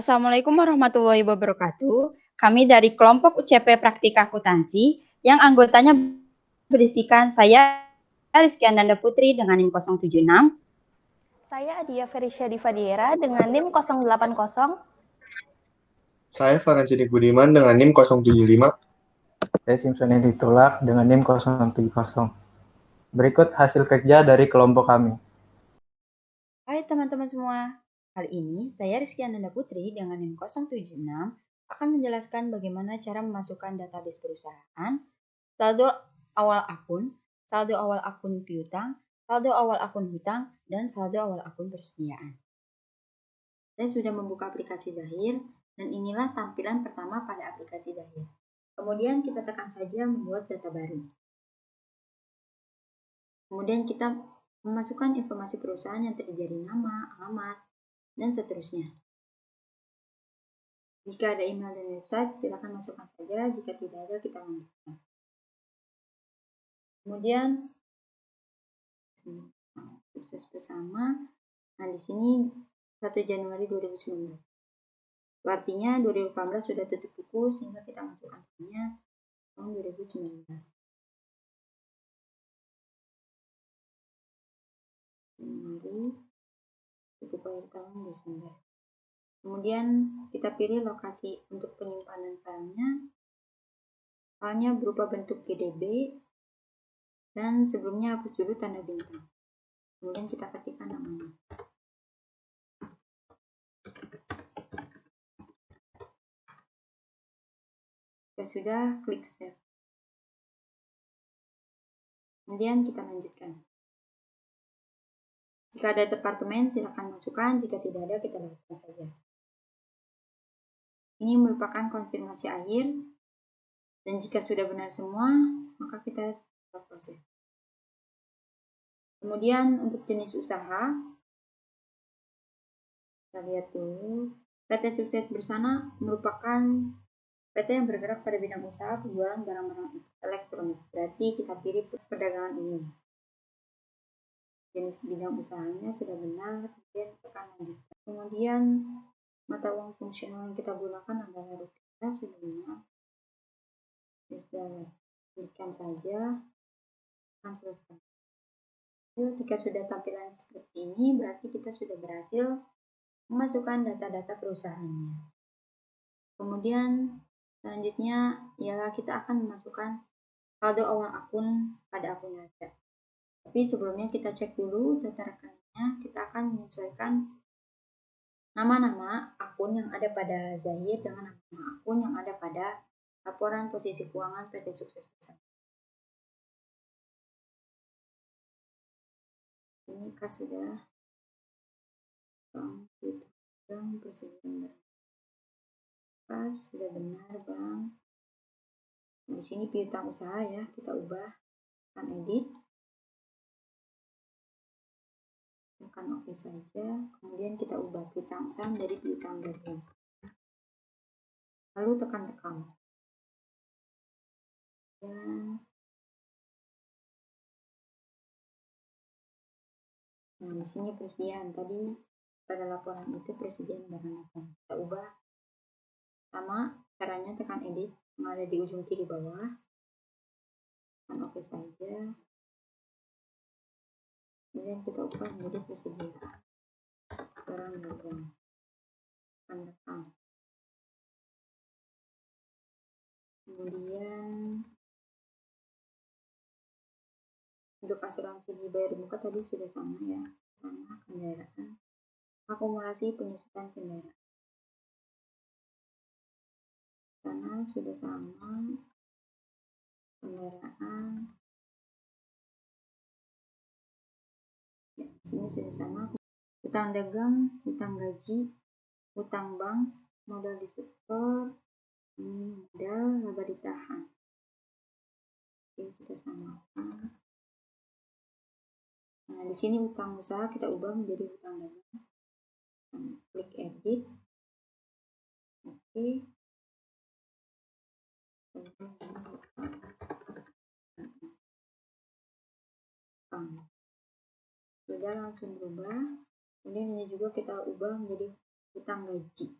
Assalamualaikum warahmatullahi wabarakatuh. Kami dari kelompok UCP Praktik Akuntansi yang anggotanya berisikan saya Rizky Andanda Putri dengan NIM 076. Saya Adia Ferisya Divadiera dengan NIM 080. Saya Faransini Budiman dengan NIM 075. Saya Simpson Edi Tulak dengan NIM 070. Berikut hasil kerja dari kelompok kami. Hai teman-teman semua. Kali ini saya Rizky Andanda Putri dengan NIM 076 akan menjelaskan bagaimana cara memasukkan database perusahaan, saldo awal akun piutang, saldo awal akun hutang, dan saldo awal akun persediaan. Saya sudah membuka aplikasi Zahir, dan inilah tampilan pertama pada aplikasi Zahir. Kemudian kita tekan saja membuat data baru. Kemudian kita memasukkan informasi perusahaan yang terdiri dari nama, alamat, dan seterusnya. Jika ada email dan website, silakan masukkan saja. Jika tidak ada, kita lanjutkan. Kemudian, sukses bersama. Nah, di sini 1 Januari 2019. Artinya 2018 sudah tutup buku, sehingga kita masukkan tahun 2019. Januari, buku akhir tahun Desember. Kemudian kita pilih lokasi untuk penyimpanan filenya. Filenya berupa bentuk PDB, dan sebelumnya hapus dulu tanda bintang. Kemudian kita ketikkan namanya. Jika sudah, klik save. Kemudian kita lanjutkan. Jika ada departemen, silakan masukkan. Jika tidak ada, kita lanjutkan saja. Ini merupakan konfirmasi akhir. Dan jika sudah benar semua, maka kita proses. Kemudian untuk jenis usaha, kita lihat dulu. PT Sukses Bersama merupakan PT yang bergerak pada bidang usaha penjualan barang-barang elektronik. Berarti kita pilih perdagangan umum. Jenis bidang usahanya sudah benar, kemudian tekan lanjutkan. Kemudian mata uang fungsional yang kita gunakan adalah rupiah, sudah benar. Sudah klikkan saja, akan selesai. Jika sudah tampilan seperti ini, berarti kita sudah berhasil memasukkan data-data perusahaannya. Kemudian selanjutnya ialah kita akan memasukkan saldo awal akun pada akun neraca. Tapi sebelumnya kita cek dulu data rekeningnya. Kita akan menyesuaikan nama-nama akun yang ada pada Zahir dengan nama akun yang ada pada laporan posisi keuangan PT Sukses Bersama. Ini kas sudah Bang persediaan kas sudah benar Bang. Nah, di sini piutang usaha ya, kita ubah, tekan edit, tekan oke saja. Kemudian kita ubah piutang usaha menjadi piutang dagang. Lalu tekan rekam. Dan nah, di sini persediaan tadi pada laporan itu persediaan barang dagang. Kita ubah sama caranya, tekan edit yang ada di ujung kiri bawah. Tekan oke saja. Kemudian kita ubah menjadi persediaan barang dagang. Tekan rekam. Kemudian untuk asuransi dibayar muka tadi sudah sama ya, sama kendaraan. Akumulasi penyusutan kendaraan karena sudah sama kendaraan. Ya, di sini sudah sama. Utang dagang, utang gaji, utang bank, modal disetor, ini modal laba ditahan. Oke, kita samakan. Nah, di sini utang usaha kita ubah menjadi utang dagang. Klik edit. Oke. Sudah langsung berubah. Kemudian ini juga kita ubah menjadi utang gaji.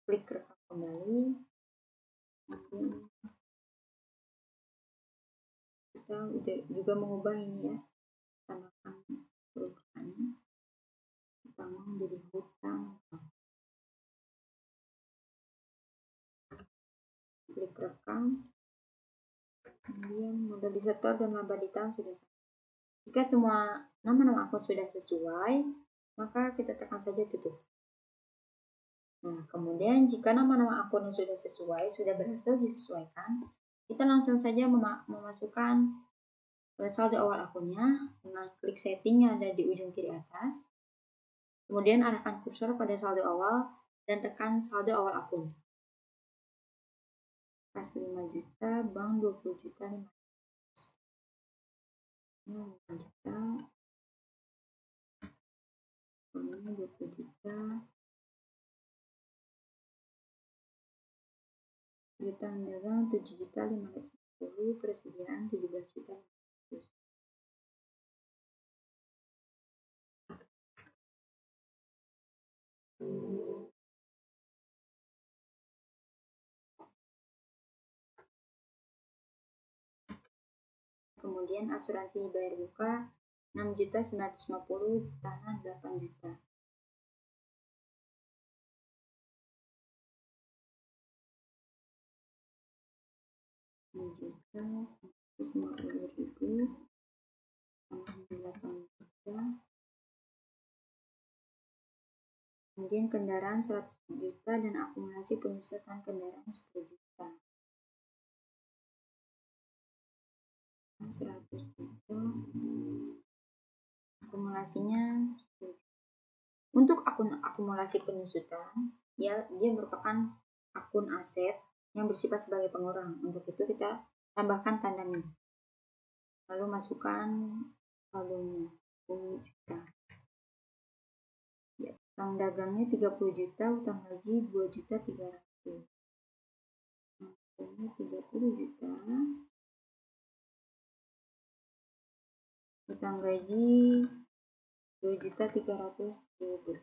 Klik rekam kembali. Kemudian kita juga mengubah ini ya, tambahkan perubahannya, utama menjadi hutang. Klik rekam, kemudian mode disetor dan laba ditahan sudah selesai. Jika semua nama-nama akun sudah sesuai, maka kita tekan saja tutup. Nah, kemudian jika nama-nama akun yang sudah sesuai, sudah berhasil disesuaikan, kita langsung saja memasukkan saldo awal akunnya dengan klik setting yang ada di ujung kiri atas. Kemudian arahkan kursor pada saldo awal dan tekan saldo awal akun. Kas 5 juta, bank 20 juta 500. 5 juta. Ini 20 juta. Juta dagang 7 juta 510, persediaan 17 juta 500. Kemudian asuransi bayar buka 6 juta 950, tanah 8 juta. Juta 150.000, tanah 8 juta. Kemudian kendaraan 100 juta dan akumulasi penyusutan kendaraan 10 juta. 100 juta. Akumulasinya 10 juta. Untuk akun akumulasi penyusutan, dia merupakan akun aset yang bersifat sebagai pengurang. Untuk itu kita tambahkan tanda min. Lalu masukkan saldonya 10 juta. Ya, utang dagangnya 30 juta, utang gaji 2 juta 300. Utangnya 30 juta. Utang gaji 2 juta 300.000.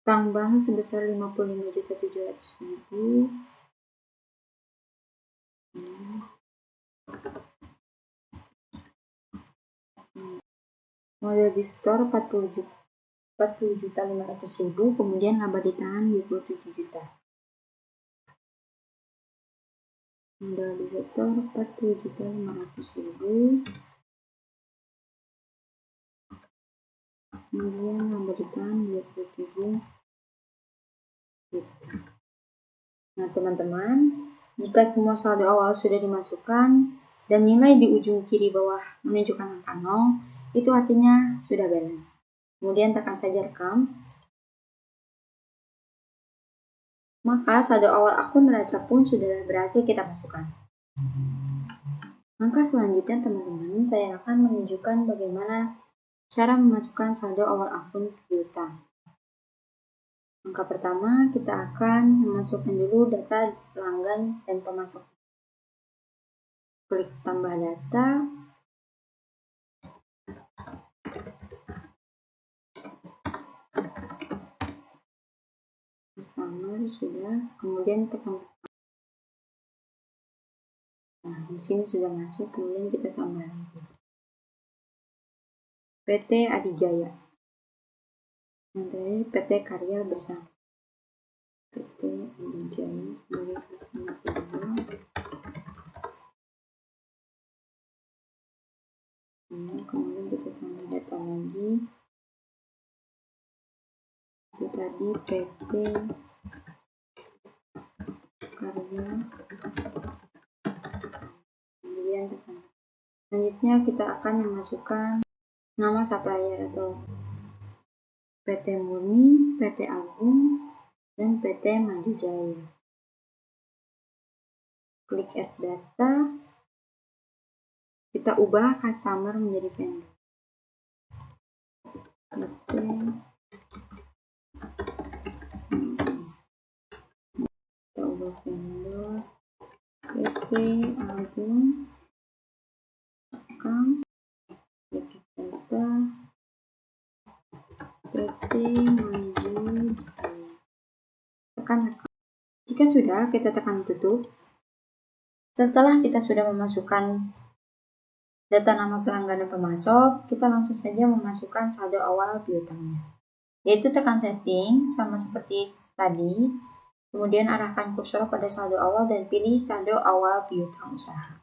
Utang bank sebesar 55 juta 700.000. Modal di store 40 juta 500.000, kemudian laba ditahan 27 juta. Modal di store 40 juta 500.000, kemudian laba ditahan 27 juta. Nah teman-teman, jika semua saldo awal sudah dimasukkan dan nilai di ujung kiri bawah menunjukkan angka 0, itu artinya sudah balance. Kemudian tekan saja rekam. Maka saldo awal akun neraca pun sudah berhasil kita masukkan. Langkah selanjutnya teman-teman, saya akan menunjukkan bagaimana cara memasukkan saldo awal akun piutang. Langkah pertama, kita akan memasukkan dulu data pelanggan dan pemasok. Klik tambah data. Customer sudah, kemudian tekan. Nah, di sini sudah masuk, kemudian kita tambah lagi. PT Adijaya. Yang terakhir PT Karya Bersama. PT Adijaya sebagai customer kedua. Kemudian kita tambah data lagi. Itu tadi PT Karya. Kemudian tekan. Selanjutnya kita akan memasukkan nama supplier atau PT Murni, PT Agung, dan PT Maju Jaya. Klik add data. Kita ubah customer menjadi vendor. Kita ubah vendor PT Agung. Klik data PT Jika sudah, kita tekan tutup. Setelah kita sudah memasukkan data nama pelanggan dan pemasok, kita langsung saja memasukkan saldo awal piutangnya. Yaitu tekan setting, sama seperti tadi, kemudian arahkan kursor pada saldo awal dan pilih saldo awal piutang usaha.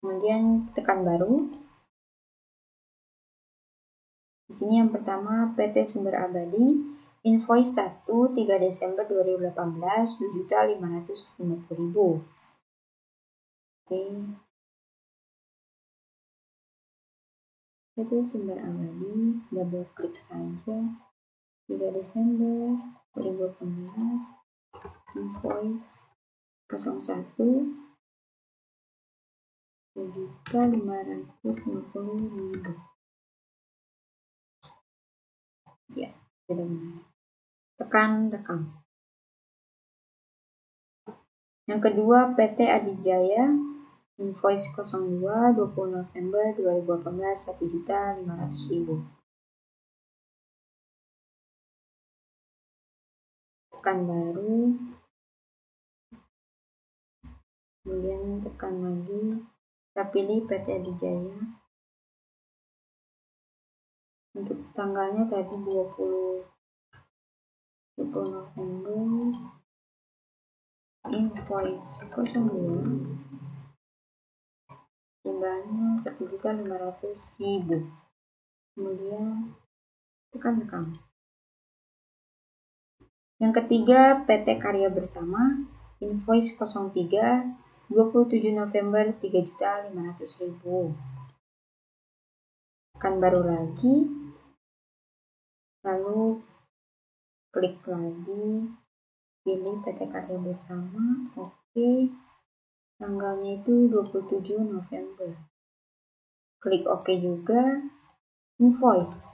Kemudian tekan baru. Di sini yang pertama PT Sumber Abadi, invoice 1 3 Desember 2018 2.550.000. Oke. PT Sumber Abadi, double klik saja. 3 Desember 2018, invoice 01 2.550.000. Ya, sudah benar. Tekan rekam. Yang kedua, PT Adijaya, invoice 02 20 November 2018 1.500.000. Tekan baru. Kemudian tekan lagi. Kita pilih PT Adijaya. Untuk tanggalnya tadi 20 November, invoice 02, jumlahnya 1.500.000. Kemudian tekan rekam. Yang ketiga, PT Karya Bersama, invoice 03 27 November 3.500.000. Tekan baru lagi, lalu klik lagi, pilih PT Karya Bersama, oke. Tanggalnya itu 27 November. Klik OK juga, invoice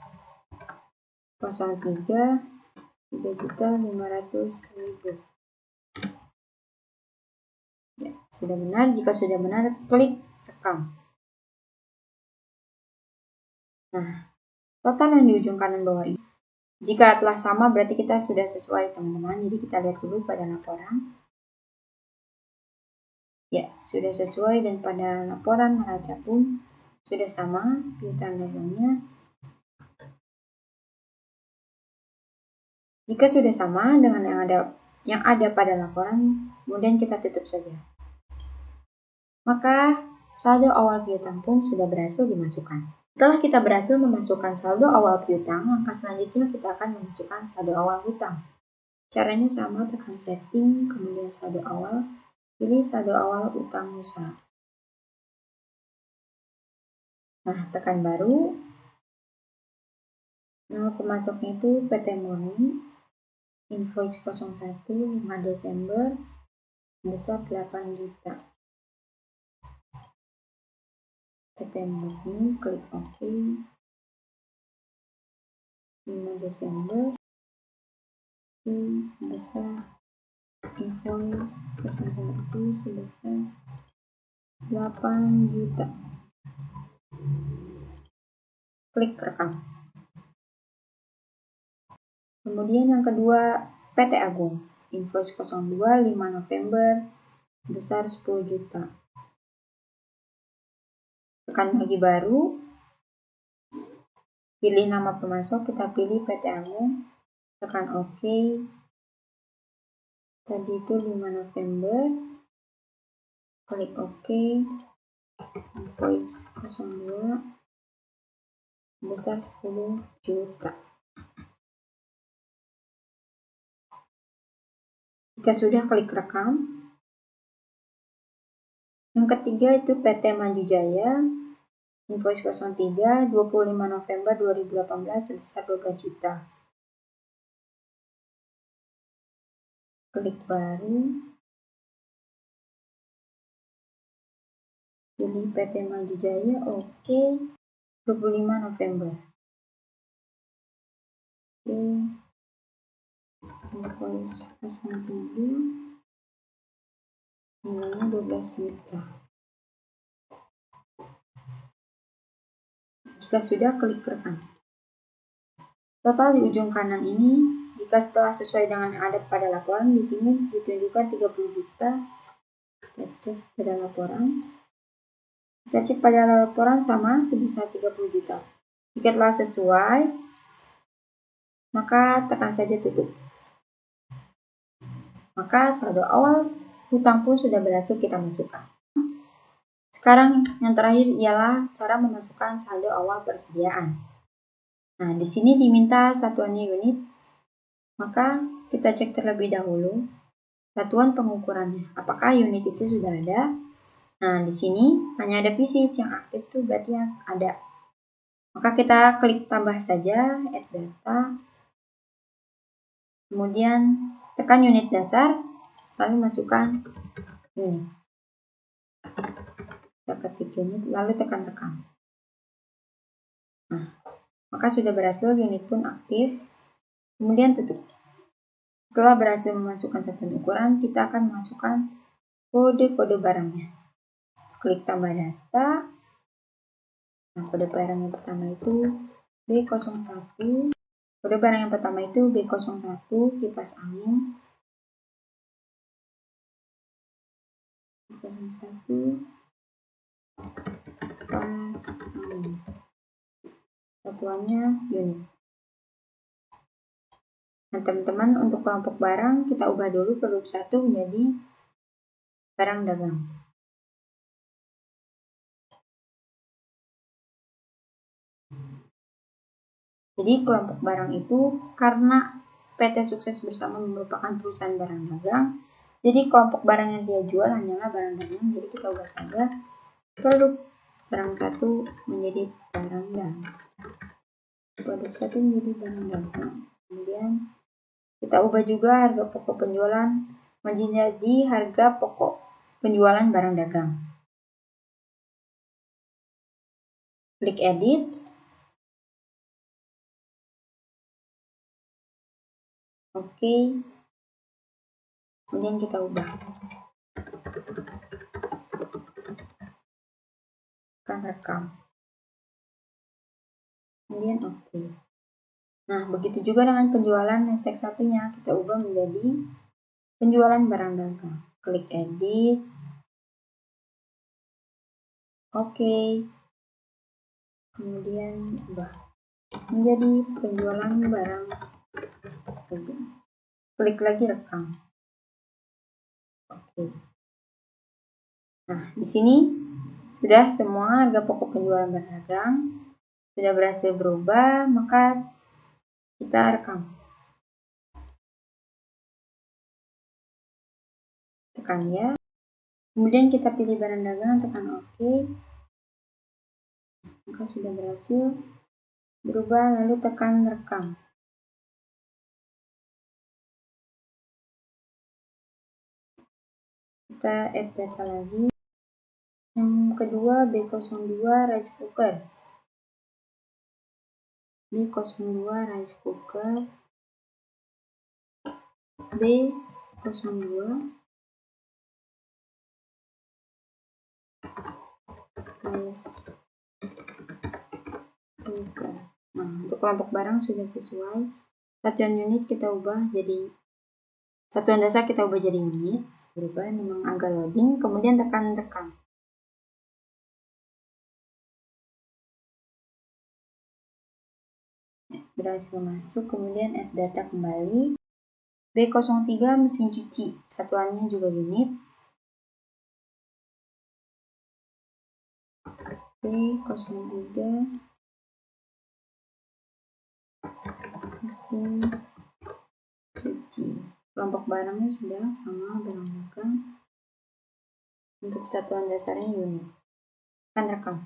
03 3.500.000. Ya, sudah benar. Jika sudah benar, klik rekam. Nah, total yang di ujung kanan bawah ini, jika telah sama berarti kita sudah sesuai, teman-teman. Jadi kita lihat dulu pada laporan. Ya, sudah sesuai, dan pada laporan neraca pun sudah sama piutang dagangnya. Jika sudah sama dengan yang ada pada laporan, kemudian kita tutup saja. Maka saldo awal piutang pun sudah berhasil dimasukkan. Setelah kita berhasil memasukkan saldo awal piutang, langkah selanjutnya kita akan memasukkan saldo awal hutang. Caranya sama, tekan setting, kemudian saldo awal, pilih saldo awal utang usaha. Nah, tekan baru. Nama pemasoknya itu PT Murni, invoice 01 5 Desember, besar 8 juta. PT Murni, klik OK. 5 Desember, sebesar invoice 01 sebesar 8 juta. Klik rekam. Kemudian yang kedua, PT Agung, invoice 02 5 November sebesar 10 juta. Tekan lagi baru, pilih nama pemasok, kita pilih PT Agung, tekan OK. Tadi itu 5 November, klik OK, invoice 02 sebesar 10 juta. Jika sudah, klik rekam. Yang ketiga itu PT Maju Jaya, invoice 03 25 November 2018 sebesar 12 juta. Klik baru, pilih PT Maju Jaya, oke. 25 November. Oke. Invoice 03, nilainya 12 juta. Jika sudah, klik rekam. Total di ujung kanan ini, jika Jika setelah sesuai dengan yang ada pada laporan, di sini ditunjukkan 30 juta. Kita cek pada laporan. Kita cek pada laporan sama sebesar 30 juta. Jika telah sesuai, maka tekan saja tutup. Maka saldo awal hutang pun sudah berhasil kita masukkan. Sekarang yang terakhir ialah cara memasukkan saldo awal persediaan. Nah, di sini diminta satuannya unit. Maka kita cek terlebih dahulu satuan pengukurannya. Apakah unit itu sudah ada? Nah, di sini hanya ada pieces yang aktif tuh berarti yang ada. Maka kita klik tambah saja, add data. Kemudian tekan unit dasar, lalu masukkan unit. Kita ketik unit, lalu tekan-tekan. Nah, maka sudah berhasil, unit pun aktif. Kemudian tutup. Setelah berhasil memasukkan satuan ukuran, kita akan memasukkan kode-kode barangnya. Klik tambah data. Nah, kode barang yang pertama itu B01. Kode barang yang pertama itu B01, kipas angin. B01, kipas angin. Satuannya unit. Nah, teman-teman, untuk kelompok barang kita ubah dulu produk 1 menjadi barang dagang. Jadi kelompok barang itu karena PT Sukses Bersama merupakan perusahaan barang dagang, jadi kelompok barang yang dia jual hanyalah barang dagang. Jadi kita ubah saja produk barang 1 menjadi barang dagang. Produk 1 menjadi barang dagang. Kemudian kita ubah juga harga pokok penjualan menjadi harga pokok penjualan barang dagang. Klik edit. Oke. Kemudian kita ubah. Tekan rekam. Kemudian oke. Nah, begitu juga dengan penjualan sek satunya, kita ubah menjadi penjualan barang dagang. Klik edit. Oke. Kemudian ubah menjadi penjualan barang dagang. Klik lagi rekam. Oke. Nah, di sini sudah semua harga pokok penjualan barang dagang sudah berhasil berubah, maka kita rekam. Tekan ya. Kemudian kita pilih barang dagang, tekan OK. Maka sudah berhasil berubah, lalu tekan rekam. Kita add data lagi. Yang kedua B02 rice cooker. B02 rice cooker. B02 rice cooker. Nah, untuk kelompok barang sudah sesuai. Satuan unit kita ubah jadi satuan dasar kita ubah jadi unit. Berubah, memang agak loading. Kemudian tekan rekam. Berhasil masuk. Kemudian add data kembali. B03 mesin cuci. Satuannya juga unit. B03 mesin cuci. Kelompok barangnya sudah sama barang dagang. Untuk satuan dasarnya unit. Tekan rekam.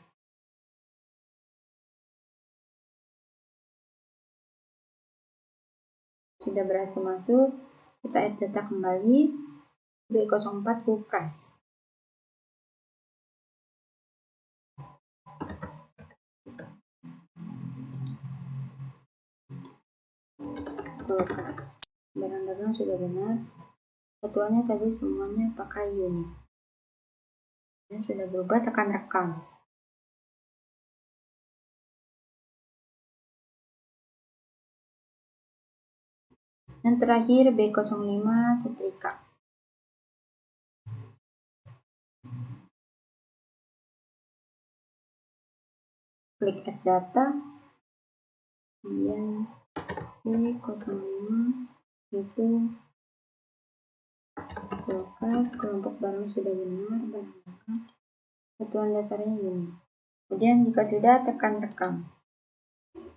Sudah berhasil masuk. Kita add data kembali. B04 kulkas. Kulkas. Barang dagang sudah benar. Satuannya tadi semuanya pakai unit. Dan sudah berubah, tekan rekam. Dan terakhir B05 setrika. Klik add data, kemudian B05 itu kulkas, kelompok barang sudah benar, barang lengkap, satuan dasarnya ini. Kemudian jika sudah, tekan rekam.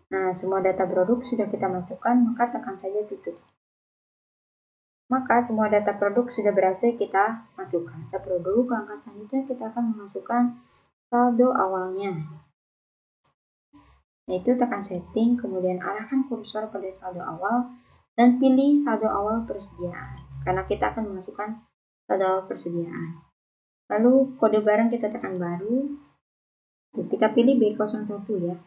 Nah, semua data produk sudah kita masukkan, maka tekan saja tutup. Maka semua data produk sudah berhasil kita masukkan. Data produk, langkah selanjutnya kita akan memasukkan saldo awalnya. Yaitu tekan setting, kemudian arahkan kursor pada saldo awal, dan pilih saldo awal persediaan. Karena kita akan memasukkan saldo awal persediaan. Lalu kode barang kita tekan baru. Kita pilih B01 ya.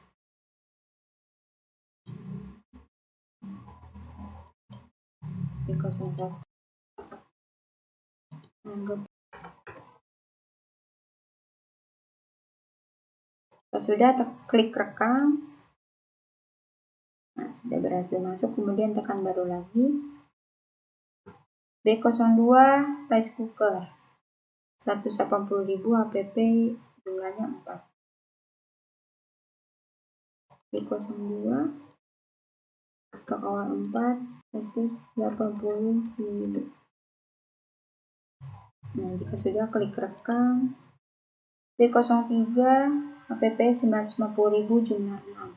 B01. Sudah, klik rekam. Nah, sudah berhasil masuk, kemudian tekan baru lagi. B02 rice cooker 180.000 HPP, jumlahnya 4. B02 stok awal 4 180.000. Nah, jika sudah, klik rekam. B03 HPP 950.000, jumlah 6.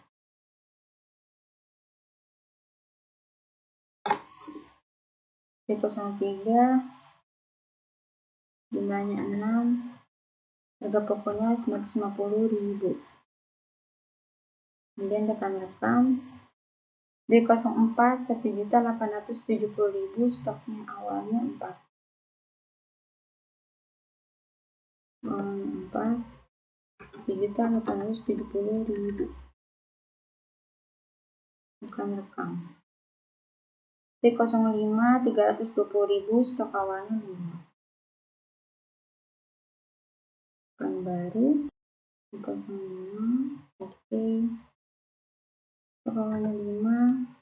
B03 jumlahnya 6, harga pokoknya 950.000. Kemudian tekan rekam. B04 1.870.000, stoknya awalnya 4. 1.870.000. Tekan rekam. B05 320.000, stok awalnya 5. Tekan baru. B05, oke. Stok awalnya 5.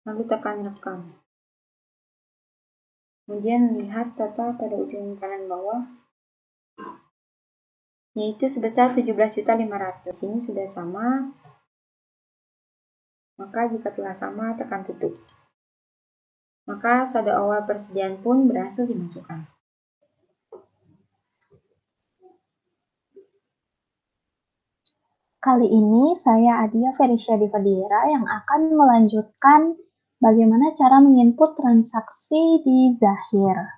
Lalu tekan rekam. Kemudian lihat data pada ujung kanan bawah, yaitu sebesar 17.500.000. Ini sudah sama. Maka jika telah sama, tekan tutup. Maka saldo awal persediaan pun berhasil dimasukkan. Kali ini saya Adia Felicia Divadiera yang akan melanjutkan bagaimana cara menginput transaksi di Zahir.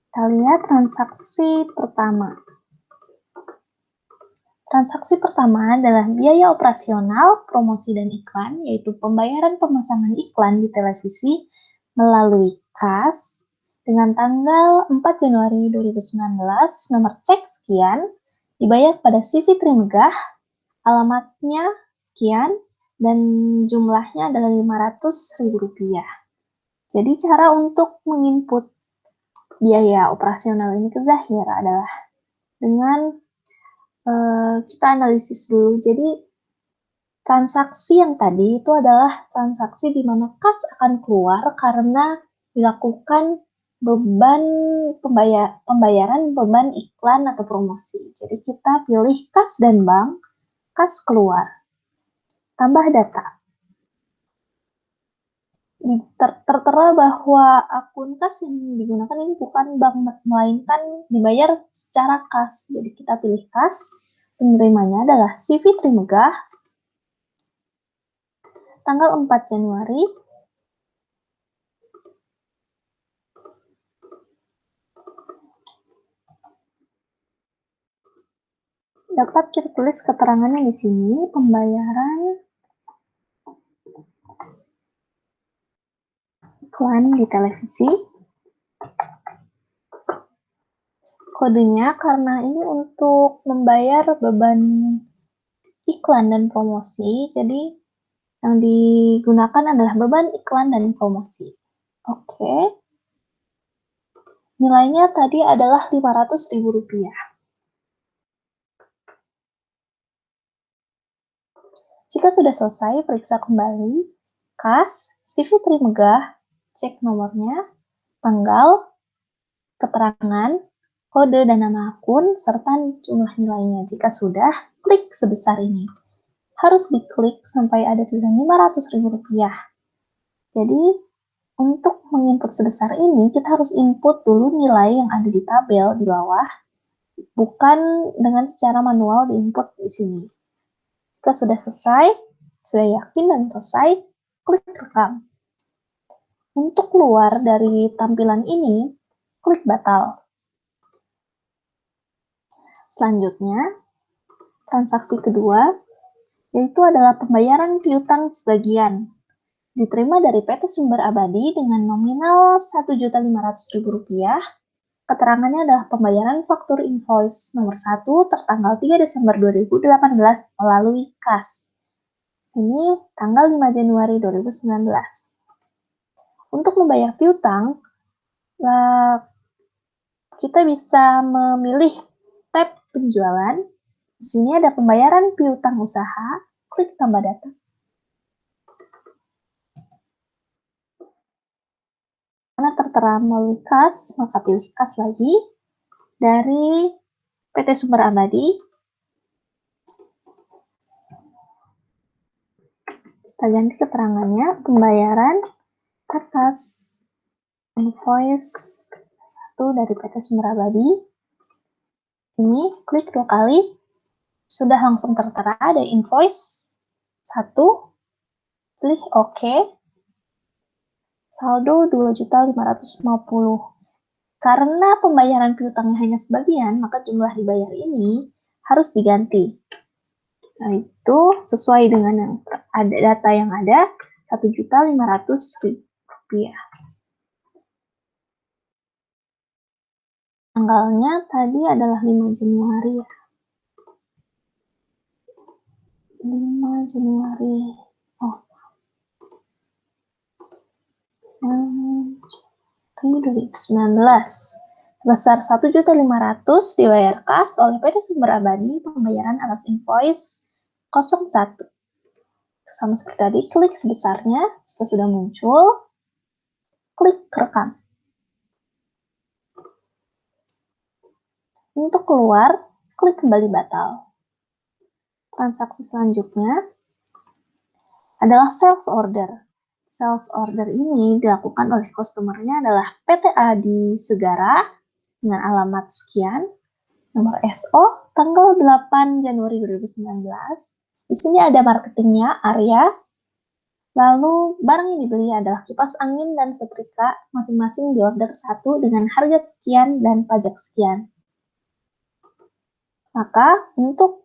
Kita lihat transaksi pertama. Transaksi pertama adalah biaya operasional, promosi, dan iklan, yaitu pembayaran pemasangan iklan di televisi melalui kas dengan tanggal 4 Januari 2019, nomor cek sekian, dibayar pada si Fitri Megah, alamatnya sekian, dan jumlahnya adalah Rp500.000. Jadi cara untuk menginput biaya operasional ini ke Zahir adalah dengan kita analisis dulu. Jadi transaksi yang tadi itu adalah transaksi di mana kas akan keluar karena dilakukan beban pembayaran beban iklan atau promosi. Jadi kita pilih kas dan bank, kas keluar. Tambah data. Tertera bahwa akun kas yang digunakan ini bukan bank, melainkan dibayar secara kas. Jadi kita pilih kas, penerimanya adalah si Fitri Megah, tanggal 4 Januari, dapat kita tulis keterangannya di sini, pembayaran iklan di televisi. Kodenya karena ini untuk membayar beban iklan dan promosi, jadi yang digunakan adalah beban iklan dan promosi. Oke. Nilainya tadi adalah Rp500.000. Jika sudah selesai, periksa kembali kas, CV Trimegah, cek nomornya, tanggal, keterangan, kode dan nama akun, serta jumlah nilainya. Jika sudah, klik sebesar ini. Harus diklik sampai ada tulisan Rp500.000. Jadi, untuk menginput sebesar ini, kita harus input dulu nilai yang ada di tabel di bawah, bukan dengan secara manual diinput di sini. Jika sudah selesai, sudah yakin dan selesai, klik rekam. Untuk keluar dari tampilan ini, klik batal. Selanjutnya, transaksi kedua, yaitu adalah pembayaran piutang sebagian. Diterima dari PT Sumber Abadi dengan nominal Rp1.500.000. Keterangannya adalah pembayaran faktur invoice nomor 1 tertanggal 3 Desember 2018 melalui kas. Sini tanggal 5 Januari 2019. Untuk membayar piutang, kita bisa memilih tab penjualan. Di sini ada pembayaran piutang usaha, klik tambah data. Karena tertera melalui kas, maka pilih kas lagi. Dari PT Sumber Abadi, kita ganti keterangannya, pembayaran atas invoice 1 dari PT Sumber Abadi. Ini klik 2 kali, sudah langsung tertera ada invoice 1, pilih OK, saldo 2.550. Karena pembayaran piutangnya hanya sebagian, maka jumlah dibayar ini harus diganti. Nah, itu sesuai dengan yang ada, data yang ada, Rp1.500.000. Tanggalnya tadi adalah 5 Januari ya. 5 Januari. Oh. 2019. Sebesar 1.500.000 dibayar kas oleh PT Sumber Abadi pembayaran atas invoice 01. Sama seperti tadi, klik sebesarnya. Jika sudah muncul, klik rekam. Untuk keluar, klik kembali batal. Transaksi selanjutnya adalah sales order. Sales order ini dilakukan oleh customer-nya adalah PT Adi Segara dengan alamat sekian, nomor SO, tanggal 8 Januari 2019. Di sini ada marketingnya, Arya. Lalu barang yang dibeli adalah kipas angin dan setrika, masing-masing diorder 1 dengan harga sekian dan pajak sekian. Maka untuk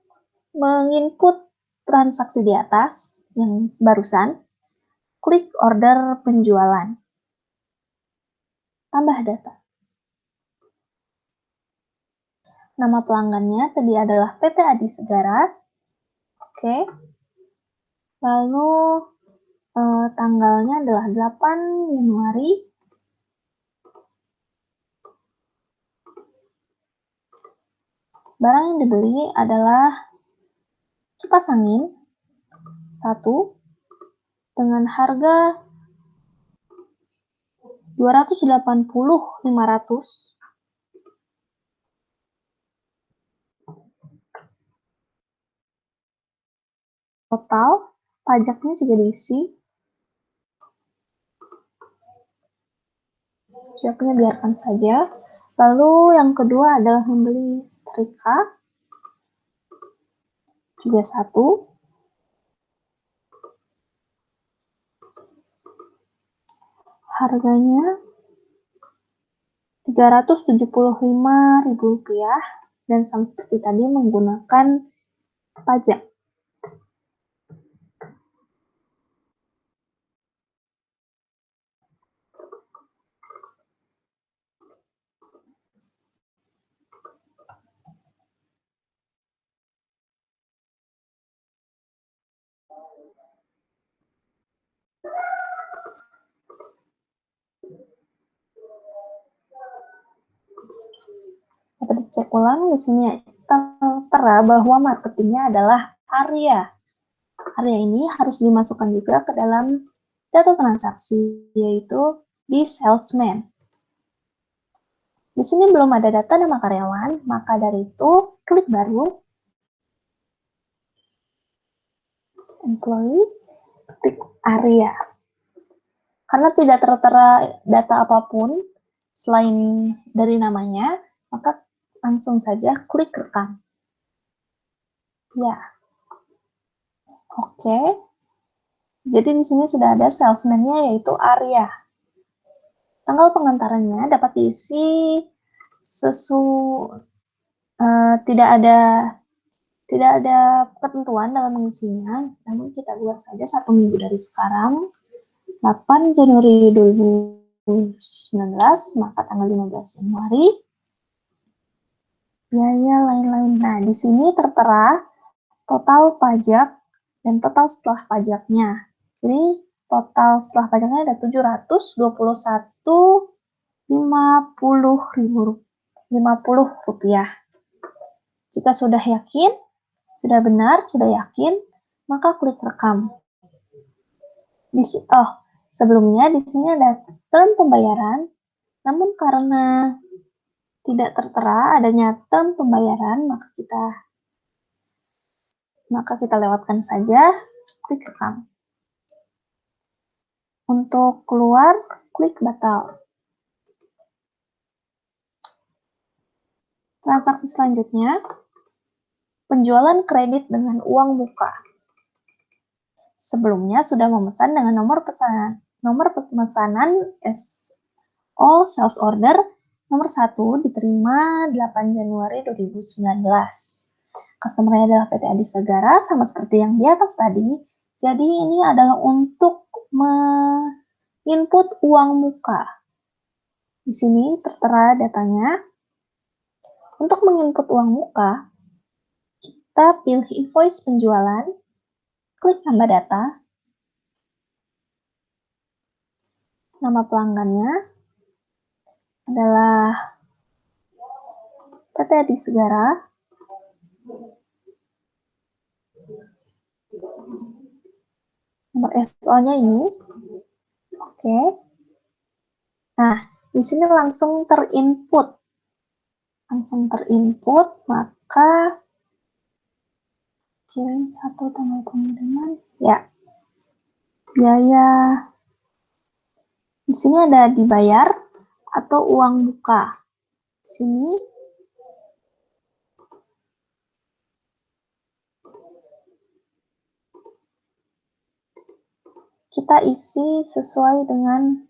menginput transaksi di atas yang barusan, klik order penjualan. Tambah data. Nama pelanggannya tadi adalah PT Adi Segara. Oke. Lalu tanggalnya adalah 8 Januari. Barang yang dibeli adalah kipas angin 1 dengan harga 280.500. Total, pajaknya juga diisi. Pajaknya biarkan saja. Lalu yang kedua adalah membeli setrika. Juga 1. Harganya Rp375.000 dan sama seperti tadi menggunakan pajak. Dapat dicek ulang di sini tertera bahwa marketingnya adalah Arya. area ini harus dimasukkan juga ke dalam data transaksi, yaitu di salesman. Di sini belum ada data nama karyawan, maka dari itu klik baru, employee, klik area. Karena tidak tertera data apapun selain dari namanya, maka langsung saja klik rekam. Ya, oke. Jadi di sini sudah ada salesman-nya, yaitu Arya. Tanggal pengantarannya dapat diisi tidak ada ketentuan dalam mengisinya, namun kita buat saja 1 minggu dari sekarang, 8 Januari 2019, maka tanggal 15 Januari, biaya lain-lain. Nah, di sini tertera total pajak dan total setelah pajaknya. Jadi, total setelah pajaknya ada 721,50 rupiah. Jika sudah yakin, sudah benar, sudah yakin, maka klik rekam. Sebelumnya di sini ada term pembayaran, namun karena tidak tertera adanya term pembayaran, maka kita lewatkan saja, klik rekam. Untuk keluar, klik batal. Transaksi selanjutnya, penjualan kredit dengan uang muka. Sebelumnya sudah memesan dengan nomor pemesanan SO sales order nomor 1 diterima 8 Januari 2019. Customer-nya adalah PT Adi Segara, sama seperti yang di atas tadi. Jadi ini adalah untuk input uang muka. Di sini tertera datanya. Untuk menginput uang muka, kita pilih invoice penjualan, klik tambah data, nama pelanggannya adalah PT Adi Segara, nomor SO-nya ini, oke. Nah, di sini langsung terinput, maka kirim 1 tanggal pengiriman, ya. Biaya di sini ada dibayar atau uang muka. Di sini kita isi sesuai dengan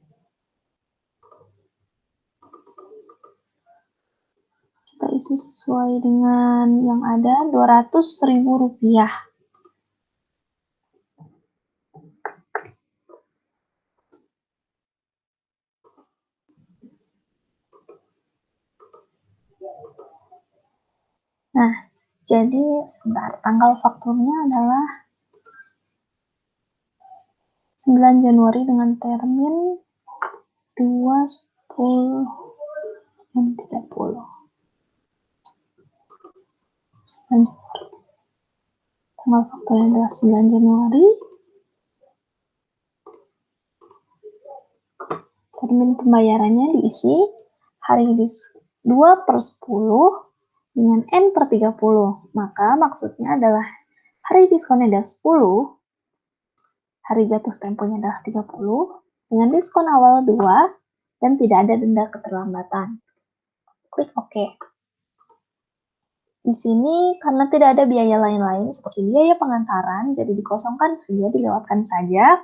yang ada, 200.000 rupiah. Nah, jadi sebentar, tanggal fakturnya adalah 9 Januari dengan termin 2, 10, dan 30. Tanggal fakturnya adalah 9 Januari. Termin pembayarannya diisi hari 2/10 dengan N/30. Maka maksudnya adalah hari diskonnya adalah 10, hari jatuh temponya adalah 30, dengan diskon awal 2, dan tidak ada denda keterlambatan. Klik OK. Di sini karena tidak ada biaya lain-lain seperti biaya pengantaran, jadi dikosongkan saja, dilewatkan saja.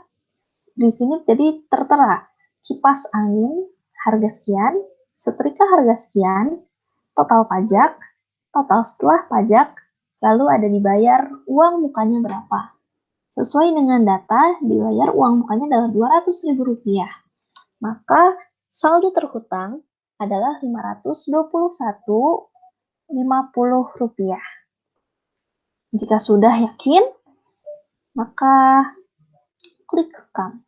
Di sini jadi tertera kipas angin harga sekian, setrika harga sekian, total pajak, total setelah pajak, lalu ada dibayar uang mukanya berapa. Sesuai dengan data, dibayar uang mukanya adalah 200.000 rupiah. Maka saldo terhutang adalah 521,50 rupiah. Jika sudah yakin, maka klik rekam.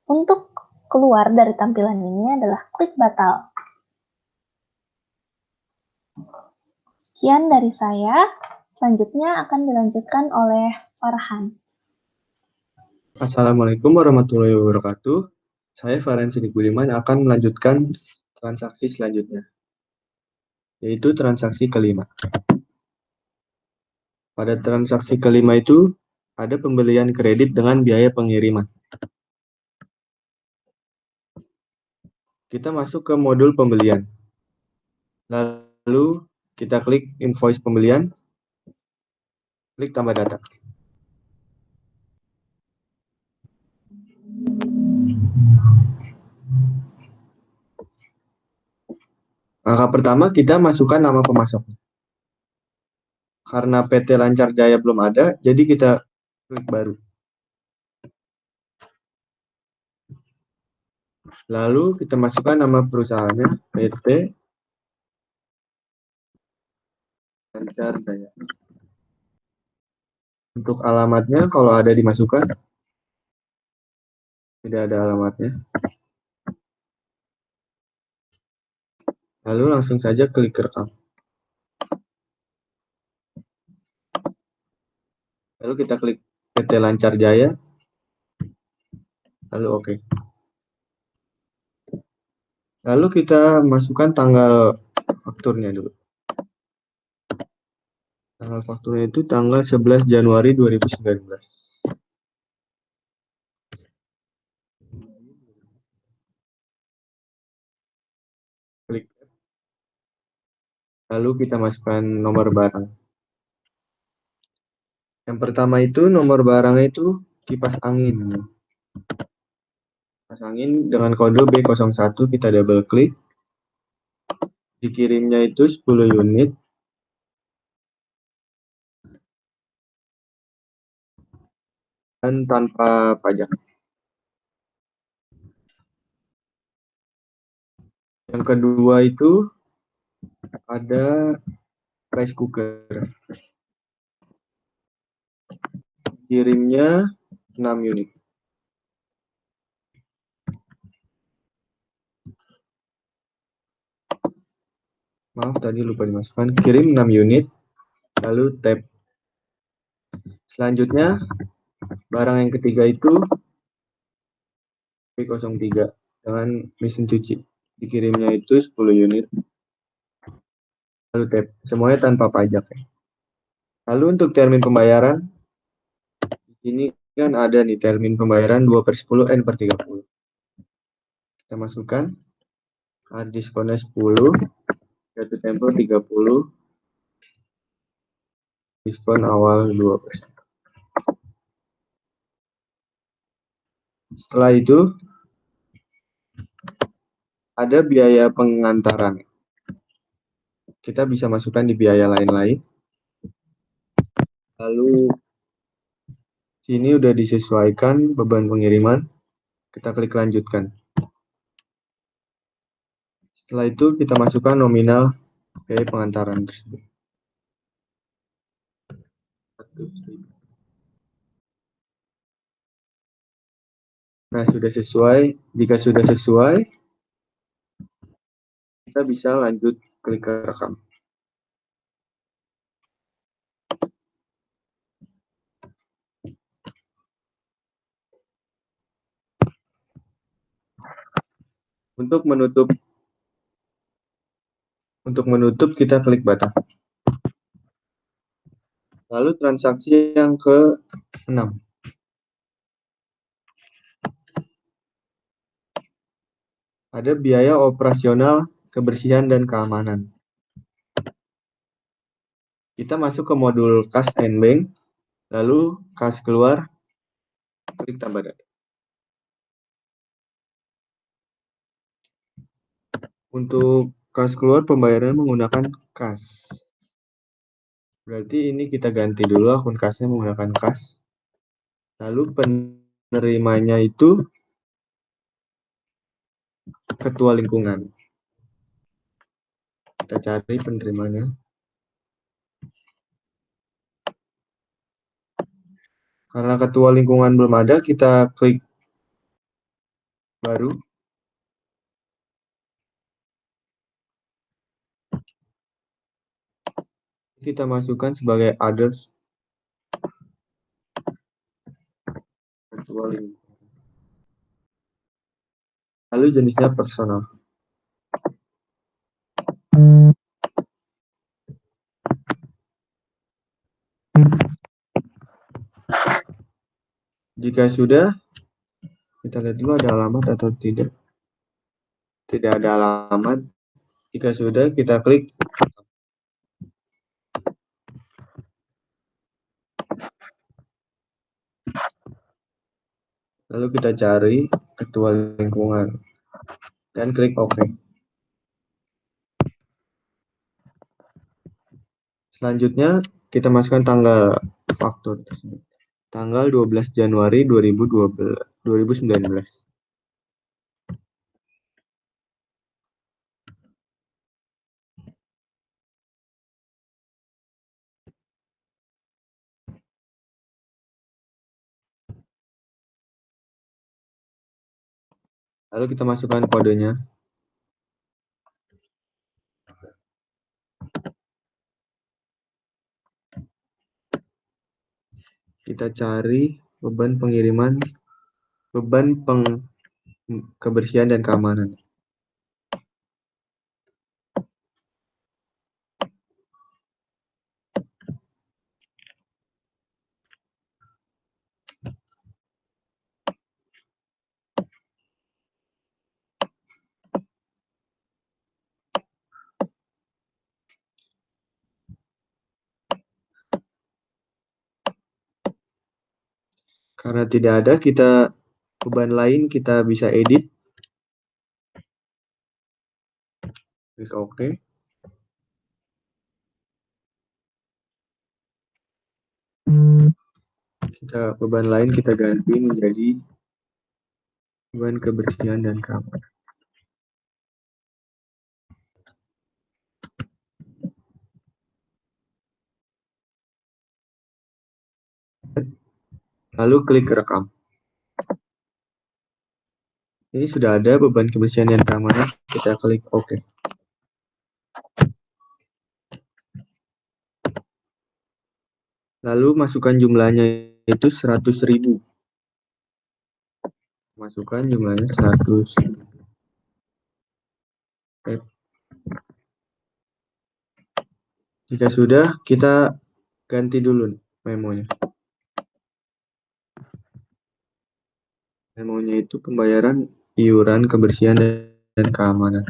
Untuk keluar dari tampilan ini adalah klik batal. Sekian dari saya. Selanjutnya akan dilanjutkan oleh Farhan. Assalamualaikum warahmatullahi wabarakatuh. Saya Farhan Sidik Budiman akan melanjutkan transaksi selanjutnya, yaitu transaksi kelima. Pada transaksi kelima itu ada pembelian kredit dengan biaya pengiriman. Kita masuk ke modul pembelian. Lalu kita klik invoice pembelian, klik tambah data. Langkah pertama kita masukkan nama pemasok. Karena PT Lancar Jaya belum ada, jadi kita klik baru. Lalu kita masukkan nama perusahaannya, PT Lancar Jaya. Untuk alamatnya kalau ada dimasukkan, tidak ada alamatnya. Lalu langsung saja klik rekam. Lalu kita klik PT Lancar Jaya, lalu oke. Lalu kita masukkan tanggal fakturnya dulu. Tanggal fakturnya itu tanggal 11 Januari 2019. Klik. Lalu kita masukkan nomor barang. Yang pertama itu nomor barangnya itu kipas angin. Kipas angin dengan kode B01 kita double klik. Dikirimnya itu 10 unit. Dan tanpa pajak. Yang kedua itu ada rice cooker. Kirimnya 6 unit. Maaf tadi lupa dimasukkan. Kirim 6 unit. Lalu tab. Selanjutnya barang yang ketiga itu B03 dengan mesin cuci. Dikirimnya itu 10 unit. Lalu tab. Semuanya tanpa pajak. Lalu untuk termin pembayaran, ini kan ada nih termin pembayaran 2/10 N/30. Kita masukkan, diskonnya 10, jatuh tempo 30, diskon awal 2%. Setelah itu, ada biaya pengantaran. Kita bisa masukkan di biaya lain-lain. Lalu, sini udah disesuaikan beban pengiriman. Kita klik lanjutkan. Setelah itu kita masukkan nominal biaya pengantaran tersebut. Nah, sudah sesuai. Jika sudah sesuai, kita bisa lanjut klik rekam. Untuk menutup kita klik button. Lalu transaksi yang ke-6. Ada biaya operasional, kebersihan, dan keamanan. Kita masuk ke modul kas and bank, lalu kas keluar, klik tambah data. Untuk kas keluar pembayarannya menggunakan kas. Berarti ini kita ganti dulu akun kasnya menggunakan kas. Lalu penerimanya itu ketua lingkungan. Kita cari penerimanya. Karena ketua lingkungan belum ada, kita klik baru. kita masukkan sebagai others. Kecuali. Lalu jenisnya personal. Jika sudah, kita lihat dulu ada alamat atau tidak. Tidak ada alamat. Jika sudah, kita klik. Lalu kita cari ketua lingkungan dan klik OK. Selanjutnya, kita masukkan tanggal faktur tersebut. Tanggal 12 Januari 2019. Lalu kita masukkan kodenya. Kita cari beban pengiriman, beban kebersihan dan keamanan. Karena tidak ada beban lain, kita bisa edit. Klik OK. Beban lain kita ganti menjadi beban kebersihan dan keamanan. Lalu klik rekam. Ini sudah ada beban kebersihan dan keamanan. Kita klik OK. Lalu masukkan jumlahnya itu 100.000. Masukkan jumlahnya 100. Jika sudah, kita ganti dulu memonya. Memonya itu pembayaran iuran kebersihan dan keamanan.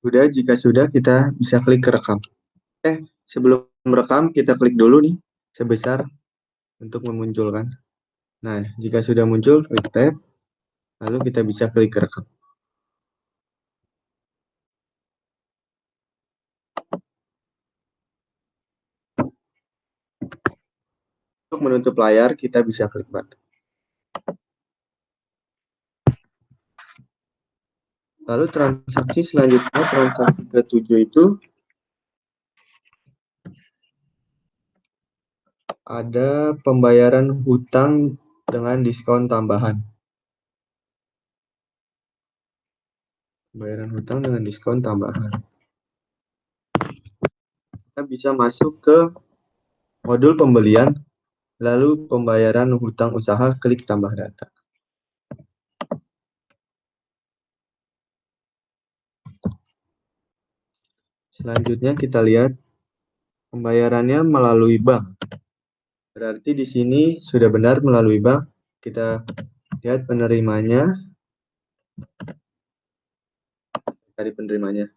Sudah, jika sudah, kita bisa klik ke rekam. Sebelum merekam, kita klik dulu nih, sebesar untuk memunculkan. Nah, jika sudah muncul, klik tab, lalu kita bisa klik ke rekam. Untuk menutup layar, kita bisa klik button. Lalu transaksi selanjutnya, transaksi ke-7 itu ada pembayaran hutang dengan diskon tambahan. Pembayaran hutang dengan diskon tambahan. Kita bisa masuk ke modul pembelian, lalu pembayaran hutang usaha, klik tambah data. Selanjutnya kita lihat pembayarannya melalui bank. Berarti di sini sudah benar melalui bank. Kita lihat penerimanya. Cari penerimanya.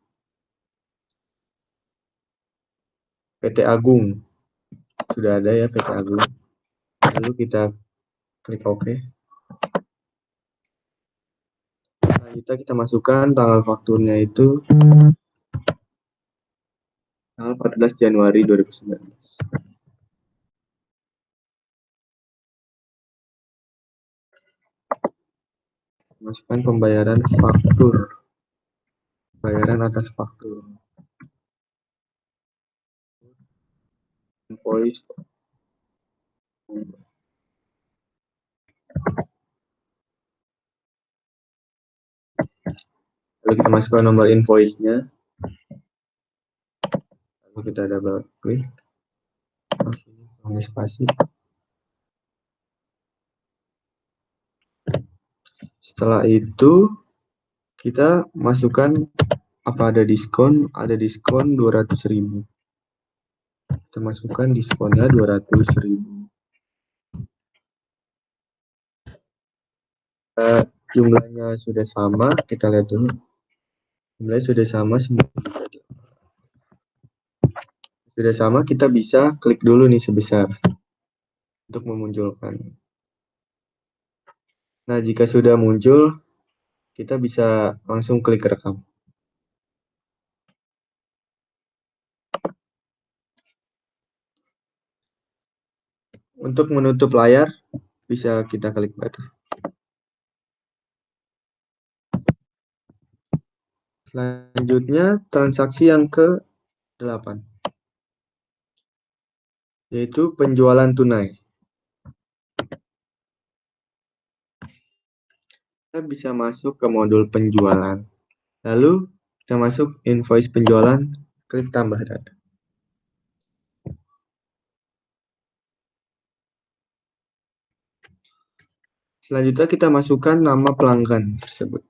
PT Agung. Sudah ada ya PT Agung. Lalu kita klik OK. Selanjutnya kita masukkan tanggal fakturnya itu tanggal 14 Januari 2019. Masukkan pembayaran faktur. bayaran atas faktur. Invoice. Lalu kita masukkan nomor invoice-nya. Lalu kita double klik. Spasi. Setelah itu kita masukkan apa ada diskon 200.000. Kita masukkan diskonnya 200.000. Jumlahnya sudah sama, kita lihat dulu. Jumlahnya sudah sama, kita bisa klik dulu nih sebesar untuk memunculkan. Nah, jika sudah muncul, kita bisa langsung klik rekam. Untuk menutup layar, bisa kita klik button. Selanjutnya, transaksi yang ke-8, yaitu penjualan tunai. Kita bisa masuk ke modul penjualan. Lalu, kita masuk invoice penjualan, klik tambah data. Selanjutnya, kita masukkan nama pelanggan tersebut.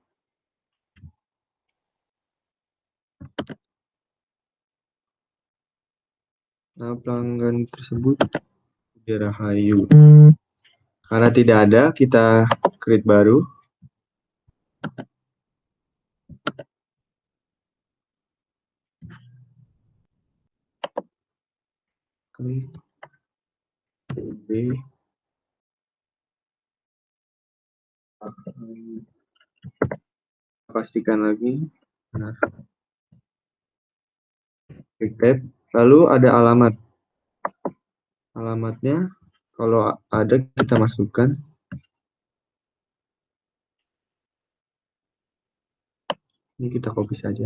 Nama pelanggan tersebut Rahayu. Karena tidak ada, kita create baru. Klik B. Pastikan lagi. Benar. Klik tab. Lalu ada alamat. Alamatnya, kalau ada kita masukkan. Ini kita copy saja.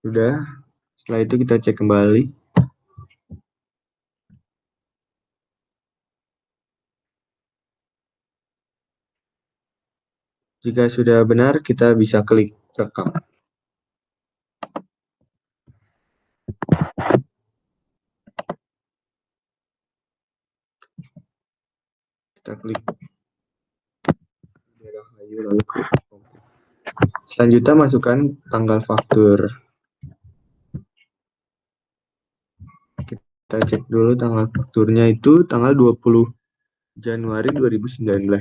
Sudah. Setelah itu kita cek kembali. Jika sudah benar, kita bisa klik rekam. Kita klik Rahayu, lalu klik. Selanjutnya masukkan tanggal faktur. Kita cek dulu tanggal fakturnya itu tanggal 20 Januari 2019.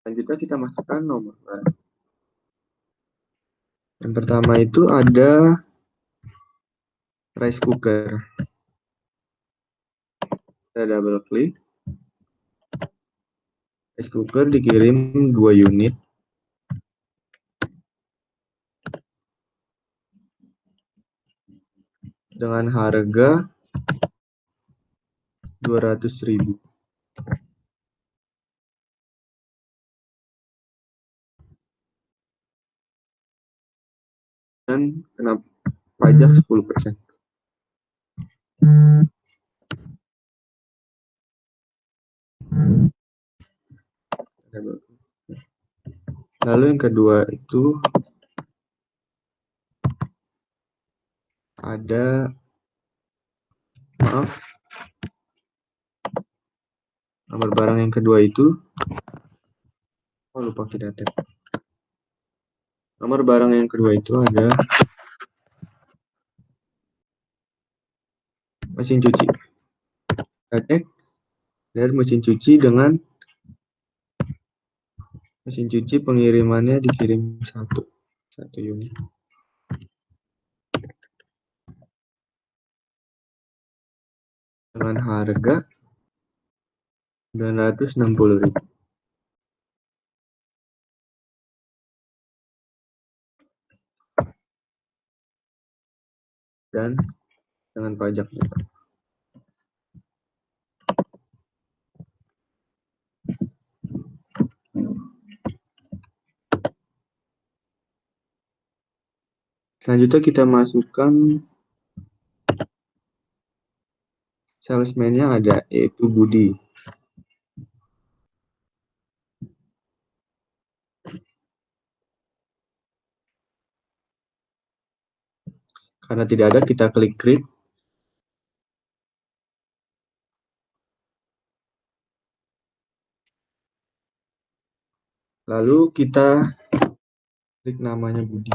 Selanjutnya kita masukkan nomor. Yang pertama itu ada rice cooker. Kita double klik. Rice cooker dikirim 2 unit. Dengan harga 200.000. Dan kena pajak 10%. Lalu yang kedua itu ada, nomor barang yang kedua itu, lupa kita tab. Nomor barang yang kedua itu ada mesin cuci. Kita cek dari mesin cuci dengan mesin cuci pengirimannya dikirim satu unit. Dengan harga 960.000. dan dengan pajaknya. Selanjutnya kita masukkan salesman-nya ada, yaitu Budi. Karena tidak ada, kita klik create. Lalu kita klik namanya Budi.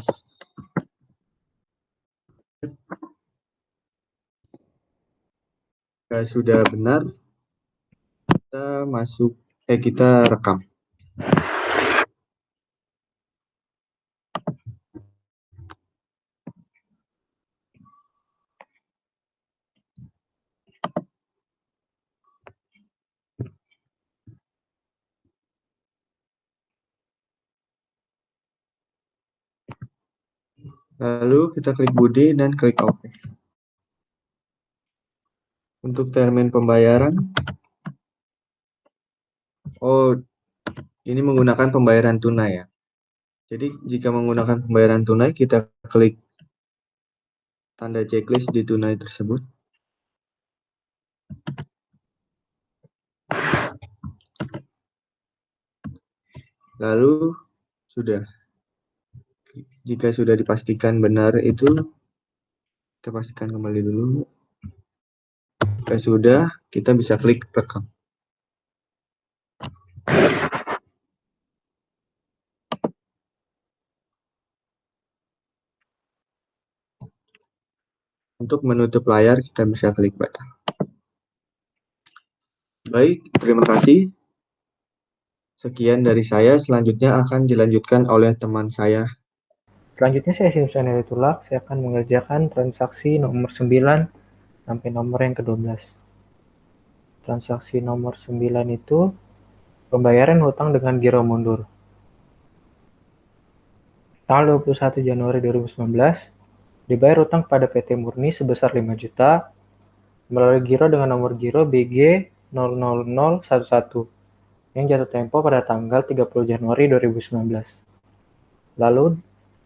Jika sudah benar, kita rekam. Lalu kita klik Budi dan klik OK. Untuk termin pembayaran, ini menggunakan pembayaran tunai ya. Jadi jika menggunakan pembayaran tunai, kita klik tanda checklist di tunai tersebut. Lalu sudah. Jika sudah dipastikan benar itu, kita pastikan kembali dulu. Jika sudah, kita bisa klik rekam. Untuk menutup layar, kita bisa klik button. Baik, terima kasih. Sekian dari saya, selanjutnya akan dilanjutkan oleh teman saya. Selanjutnya saya Simpson Tulak, saya akan mengerjakan transaksi nomor 9 sampai nomor yang ke-12. Transaksi nomor 9 itu pembayaran hutang dengan giro mundur. Tanggal 21 Januari 2019, dibayar hutang pada PT Murni sebesar 5 juta melalui giro dengan nomor giro BG 00011 yang jatuh tempo pada tanggal 30 Januari 2019. Lalu,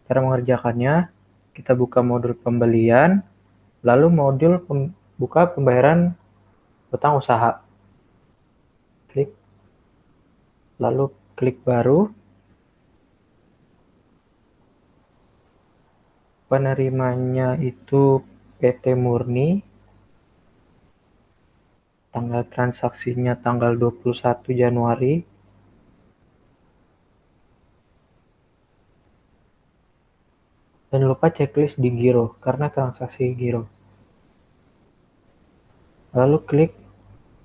cara mengerjakannya, kita buka modul pembelian, lalu modul buka pembayaran hutang usaha. Klik, lalu klik baru. Penerimanya itu PT Murni. Tanggal transaksinya tanggal 21 Januari. Dan lupa checklist di giro, karena transaksi giro. Lalu klik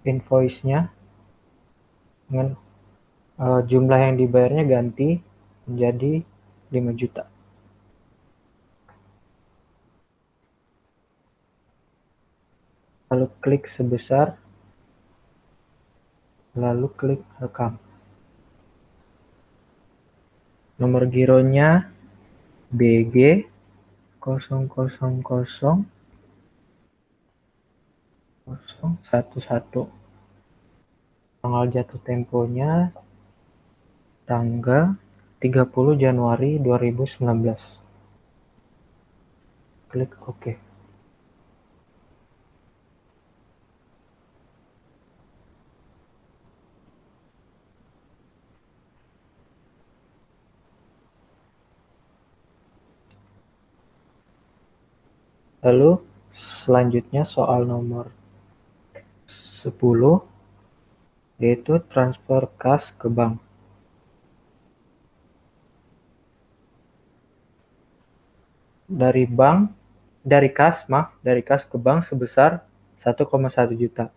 invoice-nya. Dengan jumlah yang dibayarnya ganti menjadi 5 juta. Lalu klik sebesar. Lalu klik rekam. Nomor gironya BG 000 011. Tanggal jatuh temponya tanggal 30 Januari 2019. Klik OK. Lalu selanjutnya soal nomor 10, yaitu transfer kas ke bank. Dari kas ke bank sebesar 1,1 juta.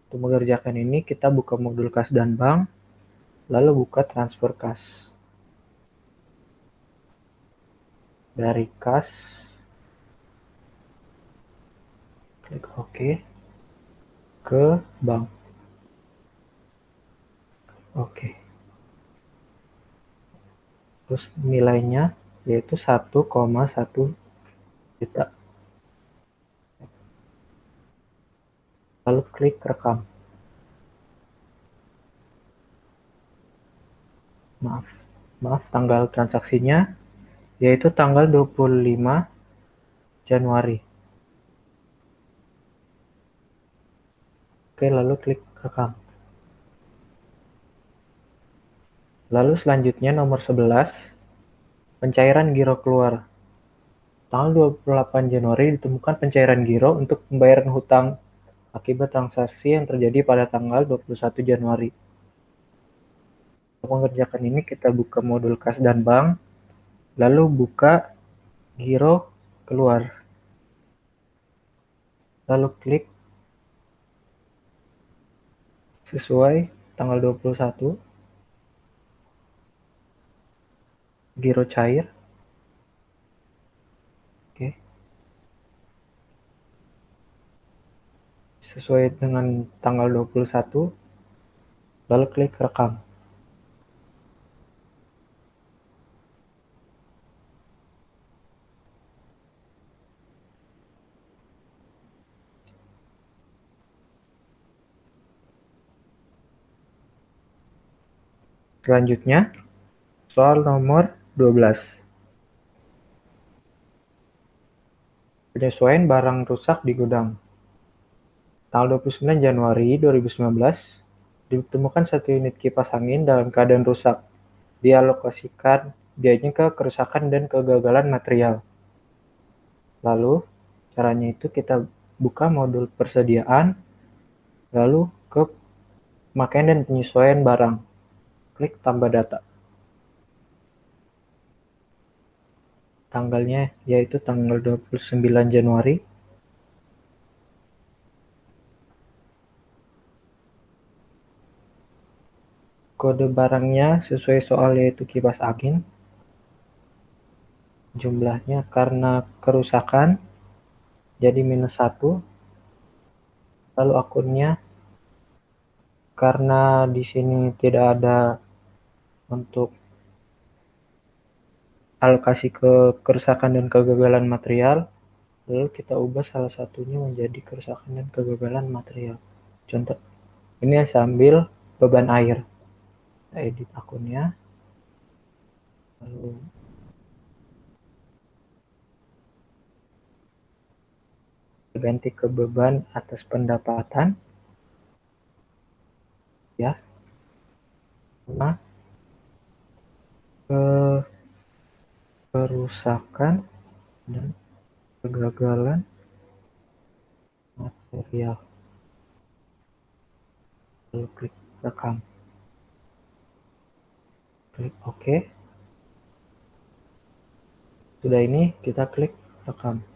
Untuk mengerjakan ini, kita buka modul kas dan bank, lalu buka transfer kas. Dari kas, klik OK, ke bank. Oke. Terus nilainya yaitu 1,1 juta. lalu klik rekam. Maaf, tanggal transaksinya yaitu tanggal 25 Januari. Oke, lalu klik rekam. Lalu selanjutnya nomor 11, pencairan giro keluar. Tanggal 28 Januari ditemukan pencairan giro untuk pembayaran hutang akibat transaksi yang terjadi pada tanggal 21 Januari. Untuk mengerjakan ini kita buka modul kas dan bank, lalu buka giro keluar. Lalu klik sesuai tanggal 21, giro cair. Oke. Sesuai dengan tanggal 21, lalu klik rekam. Selanjutnya, soal nomor 12. Penyesuaian barang rusak di gudang. Tanggal 29 Januari 2019, ditemukan satu unit kipas angin dalam keadaan rusak. Dialokasikan biayanya ke kerusakan dan kegagalan material. Lalu, caranya itu kita buka modul persediaan, lalu ke pemakaian dan penyesuaian barang. Klik tambah data. Tanggalnya yaitu tanggal 29 Januari. Kode barangnya sesuai soal yaitu kipas angin. Jumlahnya karena kerusakan jadi -1. Lalu akunnya karena di sini tidak ada untuk alokasi ke kerusakan dan kegagalan material, lalu kita ubah salah satunya menjadi kerusakan dan kegagalan material. Contoh, ini sambil beban air. Kita edit akunnya, lalu ganti ke beban atas pendapatan, ya, nah, ke kerusakan dan kegagalan material. Lalu klik rekam. Klik OK. Sudah ini kita klik rekam.